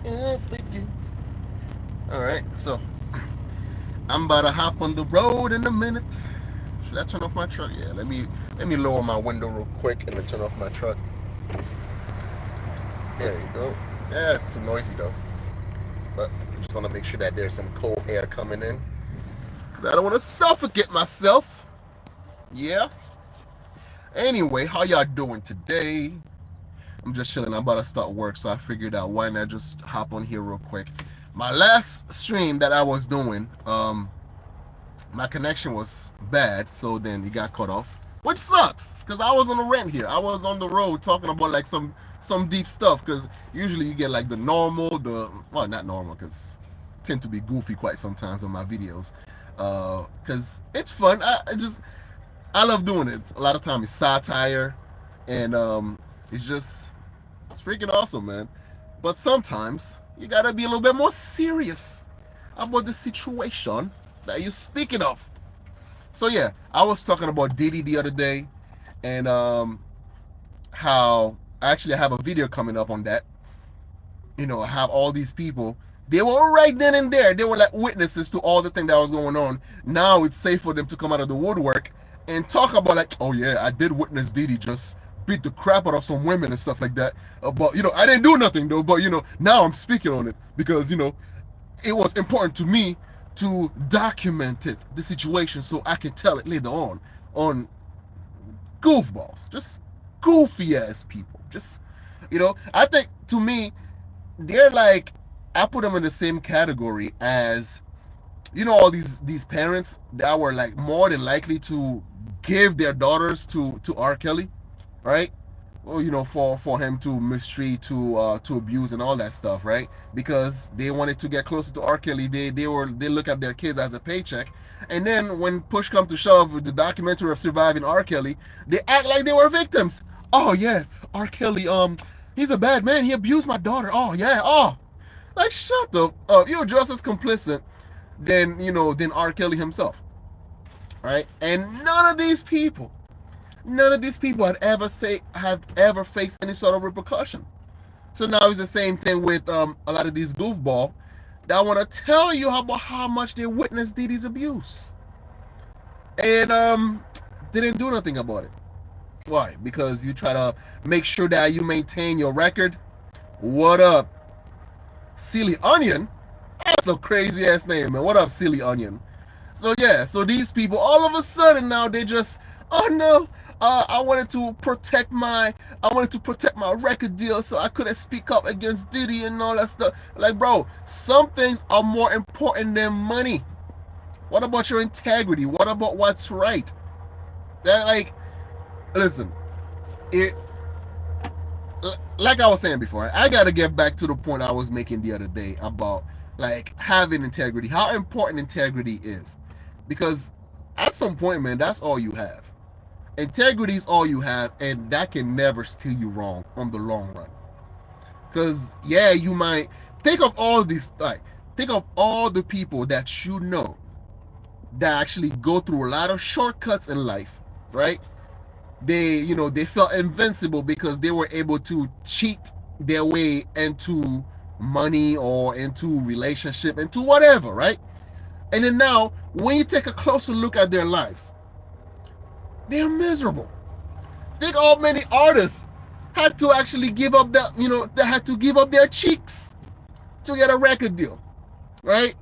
All right, so I'm about to hop on the road in a minute. Should I turn off my truck? Yeah, let me lower my window real quick and then turn off my truck. There you go. Yeah, it's too noisy though. But I just want to make sure that there's some cold air coming in. Because I don't want to suffocate myself. Yeah. Anyway, how y'all doing today? I'm just chilling. I'm about to start work, so I figured out why not just hop on here real quick. My last stream that I was doing, my connection was bad, so then it got cut off, which sucks because I was on the rent here. I was on the road talking about like some deep stuff because usually you get like the normal, well, not normal because I tend to be goofy quite sometimes on my videos, because it's fun. I love doing it. A lot of time it's satire, and it's freaking awesome, man. But sometimes you gotta be a little bit more serious about the situation that you're speaking of. So yeah, I was talking about Diddy the other day, and how actually I have a video coming up on that. I have all these people. They were right then and there. They were like witnesses to all the thing that was going on. Now it's safe for them to come out of the woodwork and talk about like, oh yeah, I did witness Diddy just beat the crap out of some women and stuff like that. But I didn't do nothing though. But now I'm speaking on it because it was important to me to document it, the situation, so I can tell it later on goofballs, just goofy ass people. Just I think to me they're like, I put them in the same category as all these parents that were like more than likely to give their daughters to R. Kelly, right? Well, for him to mistreat, to abuse and all that stuff, right? Because they wanted to get closer to R. Kelly. They look at their kids as a paycheck, and then when push comes to shove with the documentary of surviving R. Kelly, they act like they were victims. Oh yeah, R. Kelly, he's a bad man. He abused my daughter. Oh yeah, oh, like shut the up. You're just as complicit than R. Kelly himself, right? And none of these people have ever faced any sort of repercussion. So now it's the same thing with a lot of these goofball that want to tell you about how much they witnessed Diddy's abuse and didn't do nothing about it. Why? Because you try to make sure that you maintain your record. What up, Silly Onion? That's a crazy ass name, man. What up, Silly Onion? So yeah, so these people all of a sudden now they just, oh no, I wanted to protect my record deal, so I couldn't speak up against Diddy and all that stuff. Like, bro, some things are more important than money. What about your integrity? What about what's right? That, like, listen, it like I was saying before, I gotta get back to the point I was making the other day about like having integrity, how important integrity is. Because at some point, man, that's all you have. Integrity is all you have, and that can never steer you wrong on the long run. Because yeah, you might think of all these, like, think of all the people that that actually go through a lot of shortcuts in life, right? They felt invincible because they were able to cheat their way into money or into relationship, into whatever, right? And then now when you take a closer look at their lives, they're miserable. Think how many artists had to actually give up they had to give up their cheeks to get a record deal, right?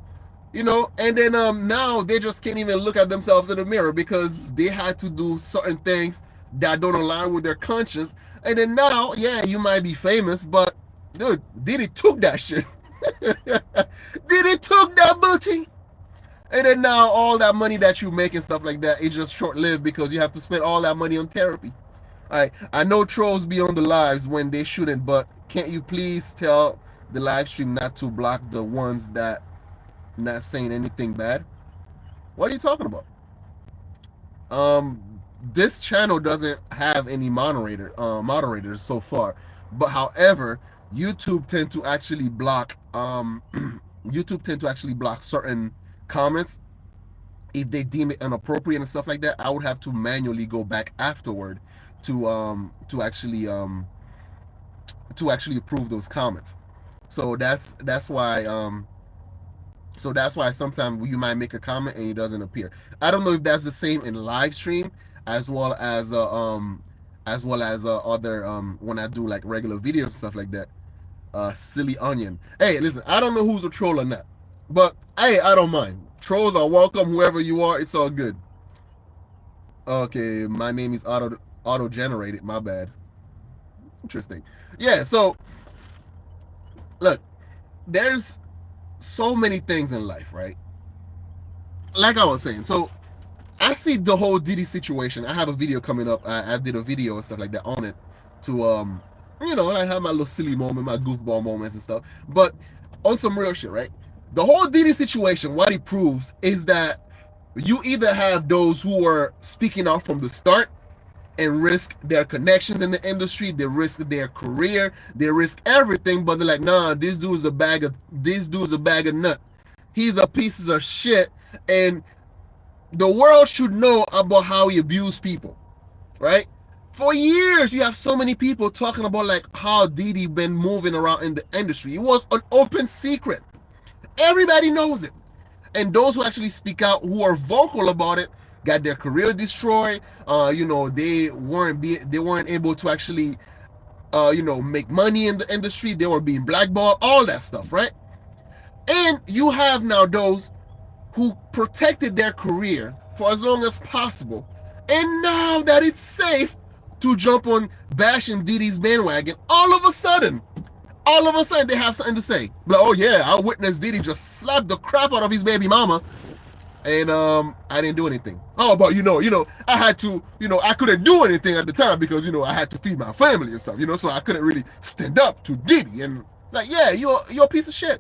And then now they just can't even look at themselves in the mirror because they had to do certain things that don't align with their conscience. And then now, yeah, you might be famous, but dude, Diddy took that shit. Diddy took that booty. And then now all that money that you make and stuff like that, it's just short-lived because you have to spend all that money on therapy. All right, I know trolls be on the lives when they shouldn't, but can't you please tell the live stream not to block the ones that not saying anything bad? What are you talking about? This channel doesn't have any moderators so far, but however, YouTube tend to actually block YouTube tend to actually block certain comments if they deem it inappropriate and stuff like that. I would have to manually go back afterward to actually approve those comments. So that's why sometimes you might make a comment and it doesn't appear. I don't know if that's the same in live stream as well as other when I do like regular videos and stuff like that. Silly onion. Hey, listen, I don't know who's a troll or not, but hey, I don't mind. Trolls are welcome, whoever you are. It's all good. Okay, my name is auto generated. My bad. Interesting. Yeah. So look, there's so many things in life, right? Like I was saying, so I see the whole Diddy situation. I have a video coming up. I did a video and stuff like that on it to I have my little silly moment, my goofball moments and stuff. But on some real shit, right? The whole Diddy situation, what it proves is that you either have those who are speaking out from the start and risk their connections in the industry, they risk their career, they risk everything, but they're like, nah, this dude's a bag of nut. He's a piece of shit, and the world should know about how he abused people, right? For years, you have so many people talking about like how Diddy been moving around in the industry. It was an open secret. Everybody knows it. And those who actually speak out, who are vocal about it, got their career destroyed. They weren't able to actually make money in the industry. They were being blackballed, all that stuff, right? And you have now those who protected their career for as long as possible. And now that it's safe to jump on bashing Diddy's bandwagon, all of a sudden they have something to say. Like, oh yeah, I witnessed Diddy just slap the crap out of his baby mama, and I didn't do anything. Oh, but I had to, I couldn't do anything at the time because I had to feed my family and stuff, so I couldn't really stand up to Diddy. And like, yeah, you're a piece of shit.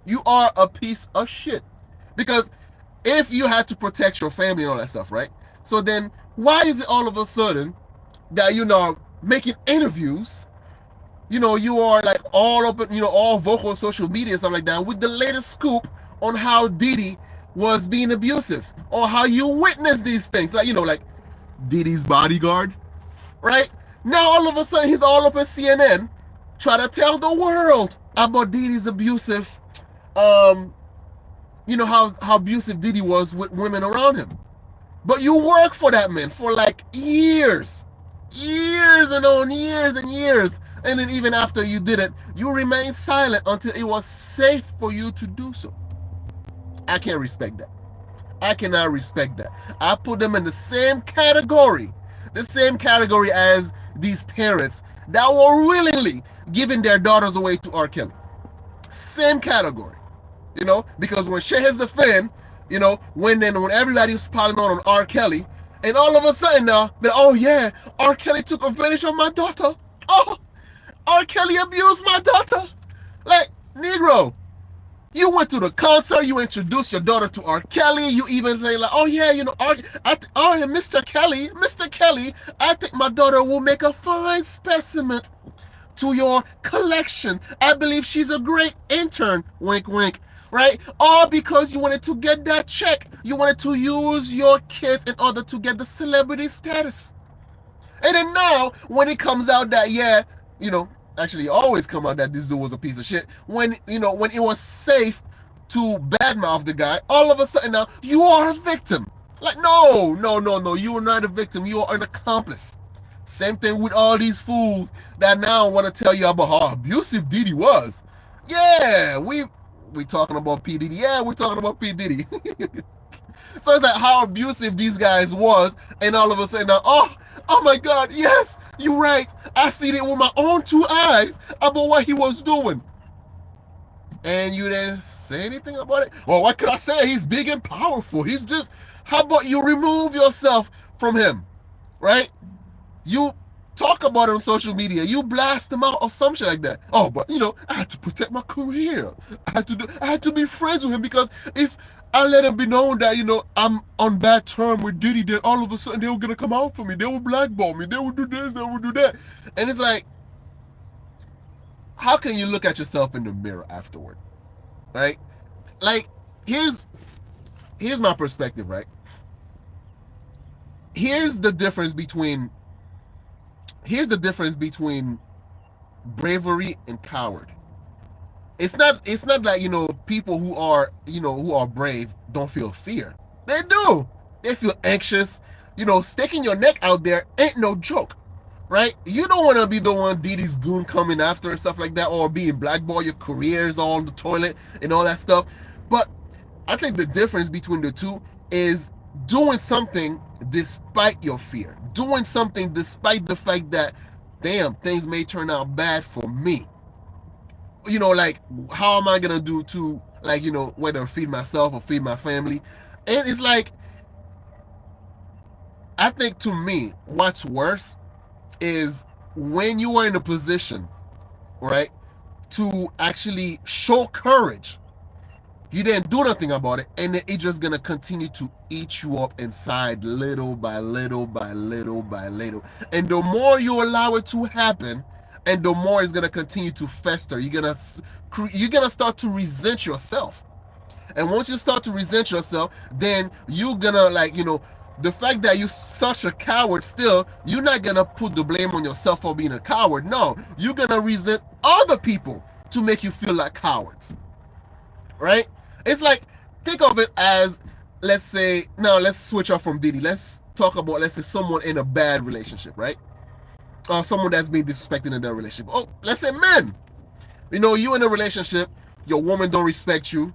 You are a piece of shit. Because if you had to protect your family and all that stuff, right? So then why is it all of a sudden that making interviews, you are like all open, all vocal on social media and stuff like that with the latest scoop on how Diddy was being abusive or how you witness these things, like Diddy's bodyguard, right? Now all of a sudden he's all up in CNN trying to tell the world about Diddy's abusive how abusive Diddy was with women around him. But you work for that man for like years and on years and years. And then even after you did it, you remained silent until it was safe for you to do so. I can't respect that. I cannot respect that. I put them in the same category as these parents that were willingly giving their daughters away to R. Kelly. Same category. Because when shit hits the fan, when everybody was piling on R. Kelly, and all of a sudden now, oh yeah, R. Kelly took advantage of my daughter. Oh, R. Kelly abused my daughter. Like, Negro, you went to the concert, you introduced your daughter to R. Kelly, you even say like, oh yeah, Mr. Kelly, I think my daughter will make a fine specimen to your collection. I believe she's a great intern, wink wink, right? All because you wanted to get that check. You wanted to use your kids in order to get the celebrity status. And then now, when it comes out that, yeah, actually it always come out that this dude was a piece of shit. When it was safe to badmouth the guy, all of a sudden now, you are a victim. Like, no, you are not a victim. You are an accomplice. Same thing with all these fools that now want to tell you about how abusive Diddy was. Yeah, we talking about P. Diddy. Yeah, we're talking about P. Diddy. So it's like how abusive these guys was, and all of a sudden now, oh my God, yes, you're right. I seen it with my own two eyes about what he was doing. And you didn't say anything about it? Well, what could I say? He's big and powerful. He's just, how about you remove yourself from him, right? You talk about it on social media, you blast them out or some shit like that. Oh, but I had to protect my career. I had to be friends with him, because if I let it be known that I'm on bad term with Diddy, then all of a sudden they were gonna come out for me. They will blackball me. They will do this. They will do that. And it's like, how can you look at yourself in the mirror afterward, right? Like, here's my perspective, right? Here's the difference between bravery and coward. It's not like, people who are brave don't feel fear. They do. They feel anxious. Sticking your neck out there ain't no joke, right? You don't want to be the one Didi's goon coming after and stuff like that, or being blackballed, your careers on the toilet and all that stuff. But I think the difference between the two is doing something despite your fear, doing something despite the fact that, damn, things may turn out bad for me. Like, how am I gonna do to, like, whether feed myself or feed my family? And it's like, I think, to me, what's worse is when you are in a position, right, to actually show courage. You didn't do nothing about it, and then it's just gonna continue to eat you up inside, little by little by little by little. And the more you allow it to happen, and the more it's gonna continue to fester. You're gonna start to resent yourself. And once you start to resent yourself, then you're gonna, like, the fact that you're such a coward still, you're not gonna put the blame on yourself for being a coward. No, you're gonna resent other people to make you feel like cowards. Right? It's like, think of it as, let's say, now let's switch off from Diddy. Let's talk about, let's say, someone in a bad relationship, right? Or someone that's being disrespected in their relationship. Oh, let's say men. You in a relationship, your woman don't respect you,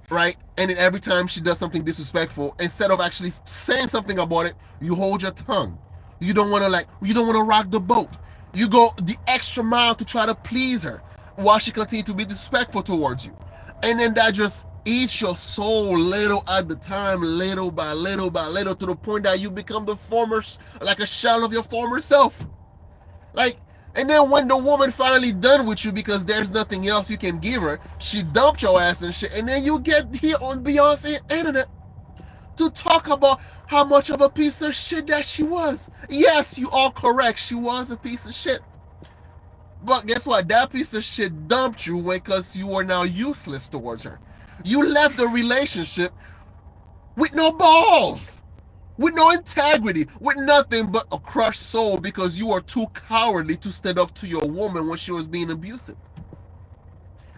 right? And then every time she does something disrespectful, instead of actually saying something about it, you hold your tongue. You don't want to rock the boat. You go the extra mile to try to please her while she continues to be disrespectful towards you. And then that just eats your soul little at the time, little by little by little, to the point that you become like a shell of your former self. Like, and then when the woman finally done with you because there's nothing else you can give her, she dumped your ass and shit, and then you get here on Beyonce internet to talk about how much of a piece of shit that she was. Yes, you are correct. She was a piece of shit. But guess what? That piece of shit dumped you because you are now useless towards her. You left the relationship with no balls, with no integrity, with nothing but a crushed soul because you are too cowardly to stand up to your woman when she was being abusive.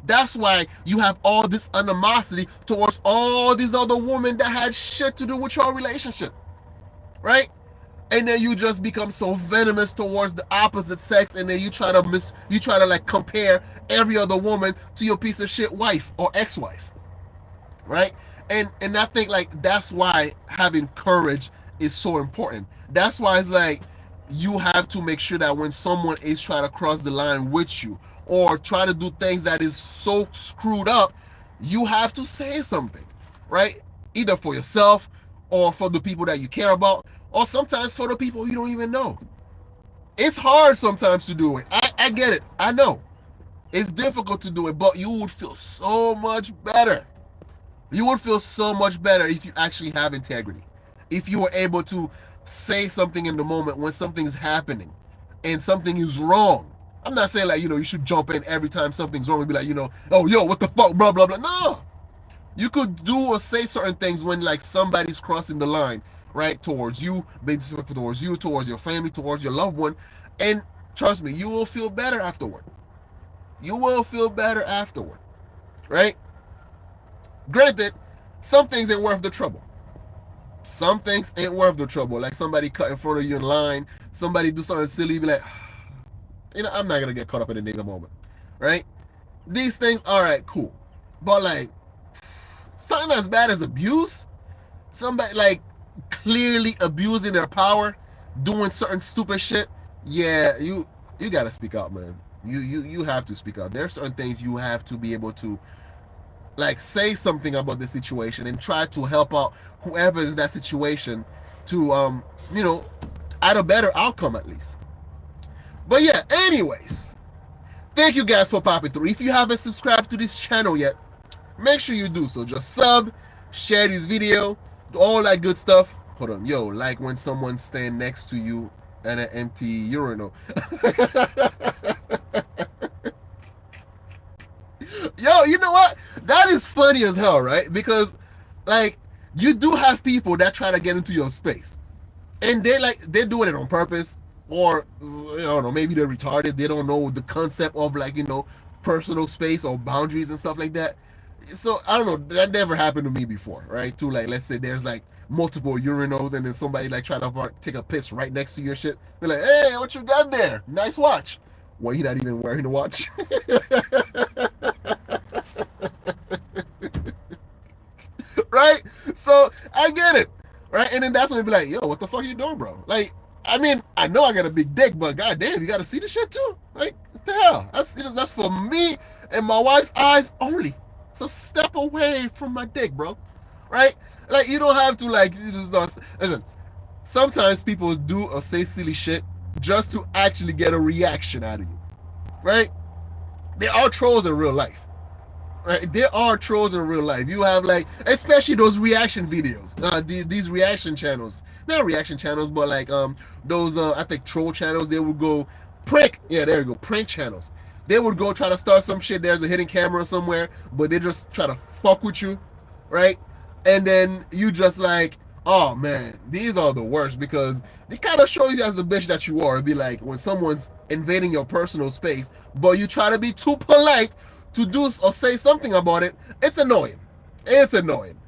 That's why you have all this animosity towards all these other women that had shit to do with your relationship, right? And then you just become so venomous towards the opposite sex, and then you try to like compare every other woman to your piece of shit wife or ex-wife, right? And I think, like, that's why having courage is so important. That's why it's like, you have to make sure that when someone is trying to cross the line with you or try to do things that is so screwed up, you have to say something, right? Either for yourself or for the people that you care about, or sometimes for the people you don't even know. It's hard sometimes to do it. I get it. I know. It's difficult to do it, but you would feel so much better. You would feel so much better if you actually have integrity. If you were able to say something in the moment when something's happening and something is wrong. I'm not saying, like, you should jump in every time something's wrong and be like, oh, yo, what the fuck, blah, blah, blah. No. You could do or say certain things when, like, somebody's crossing the line, right, towards you, being disrespectful towards you, towards your family, towards your loved one. And trust me, you will feel better afterward. You will feel better afterward, right? Granted, some things ain't worth the trouble. Some things ain't worth the trouble. Like somebody cut in front of you in line, somebody do something silly, be like, I'm not gonna get caught up in the nigga moment, right? These things, all right, cool. But, like, something as bad as abuse, somebody, like, clearly abusing their power, doing certain stupid shit, yeah, you gotta speak out, man. You have to speak out. There are certain things you have to be able to, like, say something about the situation and try to help out whoever is in that situation to add a better outcome at least. But yeah, anyways, thank you guys for popping through. If you haven't subscribed to this channel yet, make sure you do so. Just sub, share this video, all that good stuff. Hold on, yo, like when someone stand next to you at an empty urinal. Yo, you know what? That is funny as hell, right? Because, like, you do have people that try to get into your space, and they're doing it on purpose, or I don't know, maybe they're retarded. They don't know the concept of, like, personal space or boundaries and stuff like that. So I don't know, that never happened to me before, right? To like, let's say there's like multiple urinals and then somebody like try to take a piss right next to your shit. They're like, hey, what you got there? Nice watch. Well, you're not even wearing the watch. Right? So I get it. Right? And then that's when they be like, yo, what the fuck you doing, bro? Like, I mean, I know I got a big dick, but goddamn, you gotta see the shit too. Like, what the hell? That's for me and my wife's eyes only. So step away from my dick, bro. Right? Like, you don't have to, like, you just don't. Listen, sometimes people do or say silly shit just to actually get a reaction out of you. Right? There are trolls in real life. Right? There are trolls in real life. You have like, especially those reaction videos, these reaction channels, not reaction channels, but like those I think troll channels. They would go prank, yeah, there you go, prank channels. They would go try to start some shit. There's a hidden camera somewhere, but they just try to fuck with you, right? And then you just like, oh man, these are the worst because they kind of show you as the bitch that you are. It'd be like when someone's invading your personal space, but you try to be too polite to do or say something about it. It's annoying. It's annoying.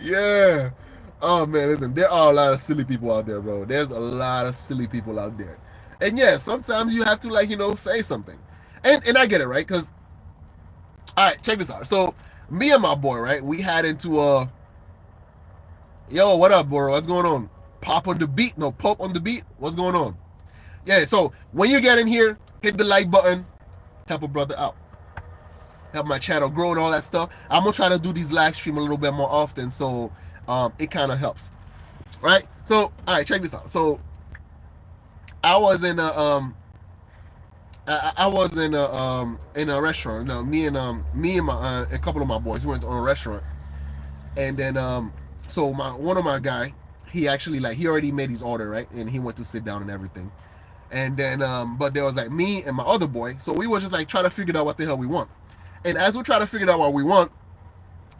Yeah. Oh man, listen, there are a lot of silly people out there, bro. There's a lot of silly people out there. And yeah, sometimes you have to like, say something. And I get it, right? Because, all right, check this out. So me and my boy, right, we had into yo, what up, bro? What's going on? Pop on the beat. No, Pope on the beat. What's going on? Yeah, so when you get in here, hit the like button, help a brother out, help my channel grow and all that stuff. I'm gonna try to do these live stream a little bit more often, so it kind of helps, right? So all right, check this out. So I was in a in a restaurant. No, me and my a couple of my boys went on a restaurant, and then so one of my guy, he actually like he already made his order, right, and he went to sit down and everything. And then but there was like me and my other boy, so we were just like trying to figure out what the hell we want. And as we're trying to figure out what we want,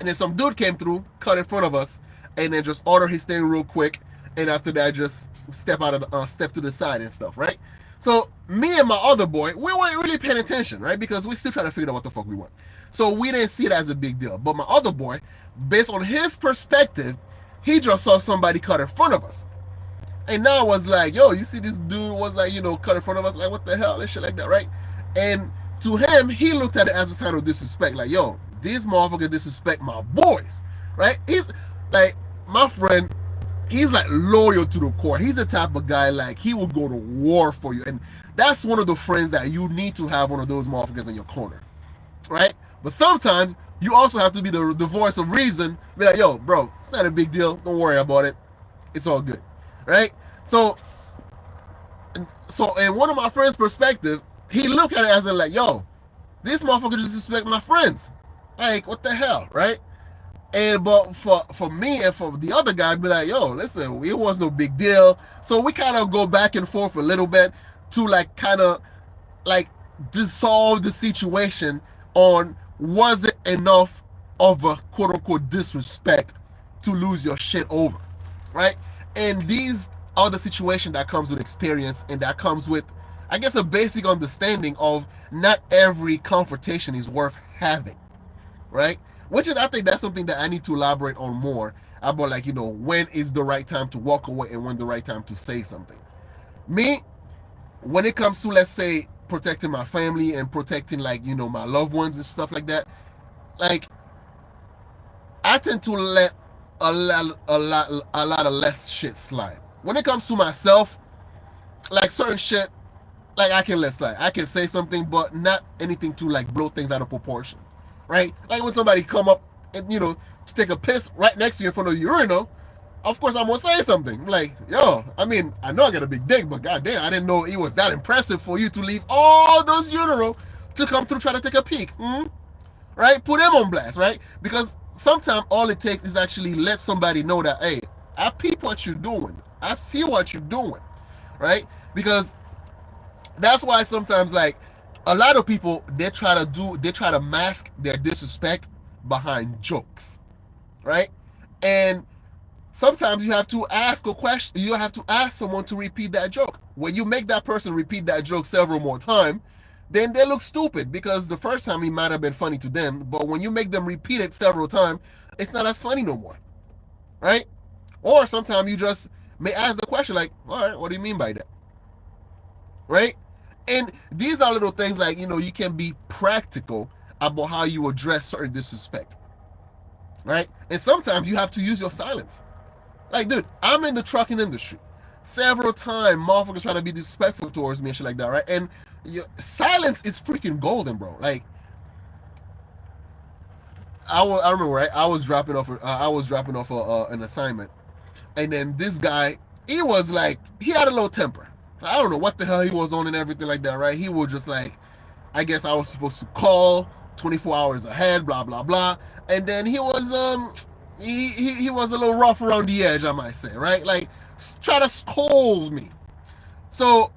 and then some dude came through, cut in front of us, and then just order his thing real quick, and after that just step to the side and stuff, right? So me and my other boy, we weren't really paying attention, right? Because we still trying to figure out what the fuck we want. So we didn't see it as a big deal. But my other boy, based on his perspective, he just saw somebody cut in front of us. And now I was like, yo, you see this dude was like, cut in front of us, like, what the hell, and shit like that, right? And to him, he looked at it as a sign of disrespect, like, yo, this motherfucker disrespect my boys, right? He's like, my friend, he's like loyal to the core. He's the type of guy, like, he will go to war for you. And that's one of the friends that you need to have one of those motherfuckers in your corner, right? But sometimes you also have to be the voice of reason, be like, yo, bro, it's not a big deal. Don't worry about it. It's all good. Right? So in one of my friends' perspective, he looked at it as in like, yo, this motherfucker disrespect my friends. Like, what the hell, right? And but for me and for the other guy, be like, yo, listen, it was no big deal. So we kind of go back and forth a little bit to like kind of like dissolve the situation on was it enough of a quote unquote disrespect to lose your shit over, right? And these are the situation that comes with experience and that comes with, I guess, a basic understanding of not every confrontation is worth having, right? Which is, I think that's something that I need to elaborate on more about, like, when is the right time to walk away and when the right time to say something. Me, when it comes to, let's say, protecting my family and protecting, like, my loved ones and stuff like that, like, I tend to let a lot of less shit slide. When it comes to myself, like certain shit, like I can let slide. I can say something, but not anything to like blow things out of proportion, right? Like when somebody come up and to take a piss right next to you in front of the urinal, of course I'm gonna say something like, yo, I mean, I know I got a big dick, but goddamn, I didn't know it was that impressive for you to leave all those urinal to come through try to take a peek. Right? Put them on blast, right? Because sometimes all it takes is actually let somebody know that, hey, I peep what you're doing. I see what you're doing, right? Because that's why sometimes, like, a lot of people, they try to mask their disrespect behind jokes, right? And sometimes you have to ask a question. You have to ask someone to repeat that joke. When you make that person repeat that joke several more times, then they look stupid because the first time it might have been funny to them, but when you make them repeat it several times, it's not as funny no more, right? Or sometimes you just may ask the question like, all right, what do you mean by that? Right? And these are little things like, you can be practical about how you address certain disrespect, right? And sometimes you have to use your silence. Like, dude, I'm in the trucking industry. Several times, motherfuckers try to be disrespectful towards me and shit like that, right? And silence is freaking golden, bro. Like, I remember, right? I was dropping off an assignment, and then this guy, he was like, he had a little temper. I don't know what the hell he was on and everything like that, right? He was just like, I guess I was supposed to call 24 hours ahead, blah blah blah, and then he was he was a little rough around the edge, I might say, right? Like, try to scold me. So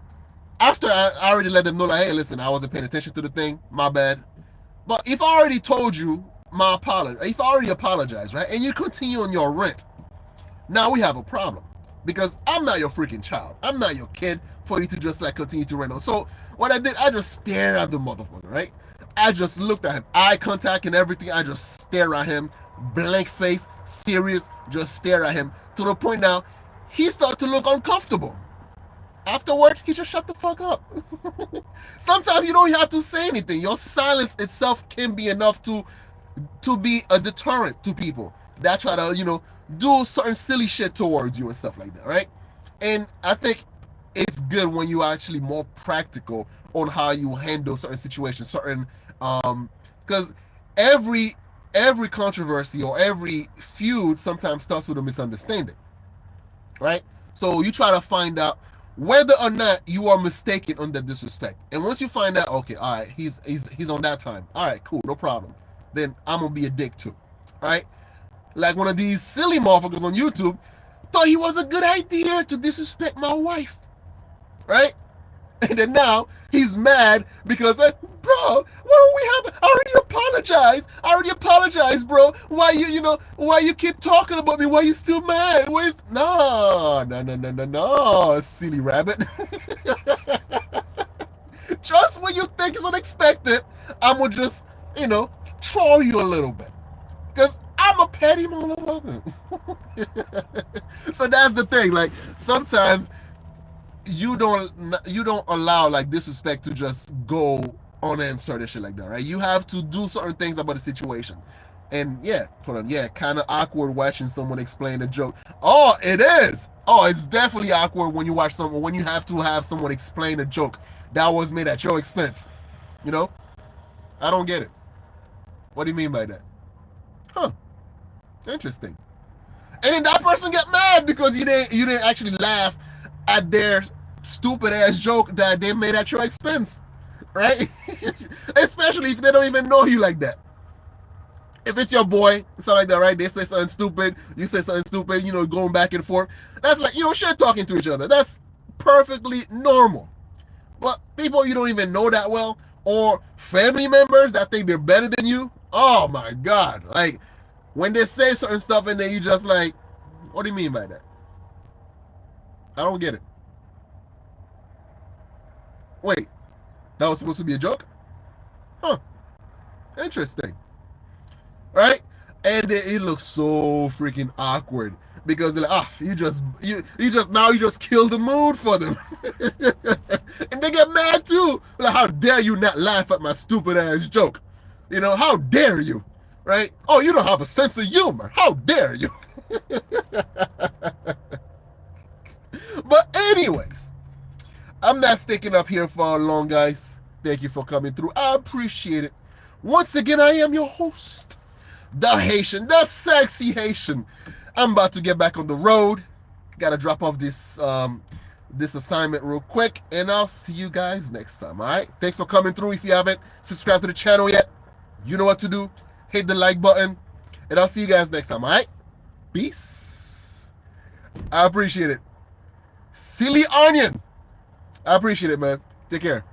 after I already let them know, like, hey, listen, I wasn't paying attention to the thing, my bad. But if I already told you my apology, if I already apologized, right, and you continue on your rant, now we have a problem. Because I'm not your freaking child. I'm not your kid for you to just like continue to rant on. So what I did, I just stared at the motherfucker, right? I just looked at him, eye contact and everything. I just stare at him, blank face, serious, just stare at him to the point now he started to look uncomfortable. Afterward, he just shut the fuck up. Sometimes you don't have to say anything. Your silence itself can be enough to be a deterrent to people that try to, do certain silly shit towards you and stuff like that, right? And I think it's good when you are actually more practical on how you handle certain situations, because every controversy or every feud sometimes starts with a misunderstanding, right? So you try to find out whether or not you are mistaken on the disrespect. And once you find out, okay, all right, he's on that time. All right, cool, no problem. Then I'm gonna be a dick too, right? Like one of these silly motherfuckers on YouTube thought he was a good idea to disrespect my wife, right? And then now he's mad because, bro, what do we have? I already apologized, bro. Why why you keep talking about me? Why you still mad? No, silly rabbit. Just when you think it's unexpected, I'm gonna just, troll you a little bit. Because I'm a petty motherfucker. So that's the thing. Like, sometimes you don't allow like disrespect to just go unanswered and shit like that, right? You have to do certain things about the situation. And kind of awkward watching someone explain a joke. Oh, it is. Oh, it's definitely awkward when you have to have someone explain a joke that was made at your expense. I don't get it. What do you mean by that? Huh. Interesting. And then that person get mad because you didn't actually laugh at their stupid ass joke that they made at your expense, right? Especially if they don't even know you like that. If it's your boy, something like that, right? They say something stupid, you say something stupid, going back and forth. That's like, shit talking to each other. That's perfectly normal. But people you don't even know that well, or family members that think they're better than you, oh my God. Like, when they say certain stuff and then you just like, what do you mean by that? I don't get it. Wait, that was supposed to be a joke? Huh. Interesting. Right? And then it looks so freaking awkward because they're like, you just killed the mood for them. And they get mad too. Like, how dare you not laugh at my stupid ass joke? How dare you? Right? Oh, you don't have a sense of humor. How dare you? But anyways, I'm not sticking up here for long, guys. Thank you for coming through. I appreciate it. Once again, I am your host, the Haitian, the sexy Haitian. I'm about to get back on the road. Gotta drop off this assignment real quick, and I'll see you guys next time. All right? Thanks for coming through. If you haven't subscribed to the channel yet, you know what to do. Hit the like button, and I'll see you guys next time. All right? Peace. I appreciate it. Silly onion. I appreciate it, man. Take care.